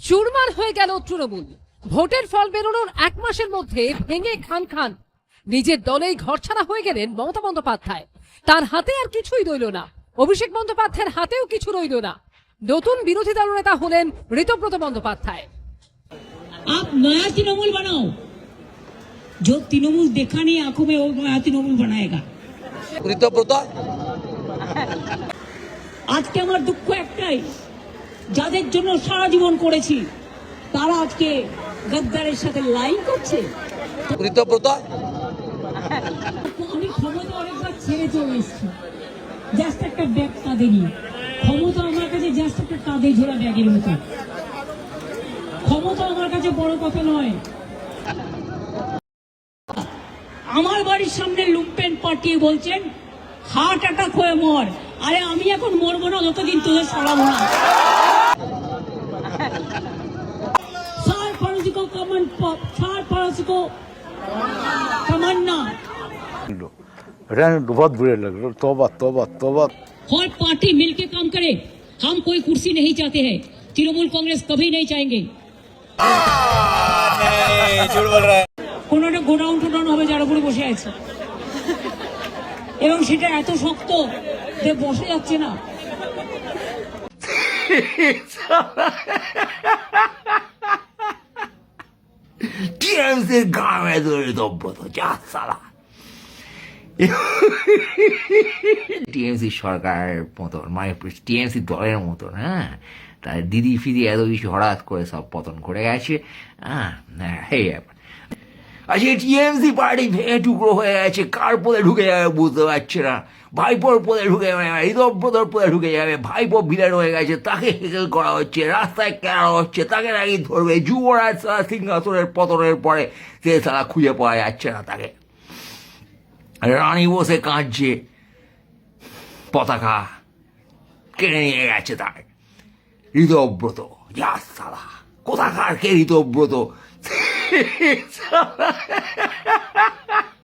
চুরমার হয়ে গেল তৃণমূল। ভোটের ফল বেরোনোর এক মাসের মধ্যে ভেঙে খান খান। নিজের দলেই ঘরছাড়া হয়ে গেলেন মমতা বন্দ্যোপাধ্যায়। তার হাতে আর কিছুই রইল না। অভিষেক বন্দ্যোপাধ্যায়ের হাতেও কিছু রইল না। নতুন বিরোধী দলনেতা হলেন ঋতব্রত বন্দ্যোপাধ্যায়। आप नया तृणमूल बनाओ, जो तृणमूल देखा नहीं आंखों में, वो नया तृणमूल बनाएगा। ঋতব্রত আজকে আমার দুঃখ একটাই, যাদের জন্য সারা জীবন করেছি তারা আজকে গদ্দারের সাথে লাইন করছে। ঋতব্রত আমি ক্ষমতা অনেকবার ছেড়ে চলে এসেছি, জাস্ট একটা ব্যাগ কাঁধে নিয়ে। ক্ষমতা আমার কাছে জাস্ট একটা কাঁধে ঝোলা ব্যাগের মতো। ক্ষমতা আমার কাছে বড় কথা নয়। আমার বাড়ির সামনে লুম্পেন পাঠিয়ে বলছেন হার্ট অ্যাটাক হয়ে মর। আরে আমি এখন মরবো না যতদিন তোদের সরাবো না। सार पड़ोसी को कमन सार पड़ोसी को तमन्ना। बहुत बुरे लग रहे। तौबा तौबा तौबा। हर पार्टी मिलके काम करे। हम कोई कुर्सी नहीं चाहते हैं, तृणमूल कांग्रेस कभी नहीं चाहेंगे। কোন একটা গোডাউন টোডাউন হবে যার উপরে বসে আছে, এবং সেটা এত শক্ত যে বসে যাচ্ছে না। টিএমসির গামে ধরে দব্রত যা সালা। টিএমসি সরকারের মতন, মানে টিএমসি দলের মতন, হ্যাঁ, তার দিদি ফিদি এত কিছু হঠাৎ করে সব পতন করে গেছে। হ্যাঁ, এই ব্যাপার। আচ্ছা, টিএমসি পার্টি ভেঙে টুকরো হয়ে গেছে, কার পদে ঢুকে যাবে বুঝতে পারছে না। ভাইপোর পদে ঢুকে যাবে, ঋতব্রতর পদে ঢুকে যাবে। ভাইপো ভিলেন হয়ে গেছে, তাকে হেকেল করা হচ্ছে, রাস্তায় কেনা হচ্ছে, তাকে নাকি ধরবে। যুবরাজ সিংহাসনের পতনের পরে সে সারা খুঁজে পাওয়া যাচ্ছে না তাকে। রানী বসে কাঁদছে, পতাকা কেড়ে নিয়ে গেছে তার। ঋতব্রত যা সালা, কোথাকার কে ঋতব্রত?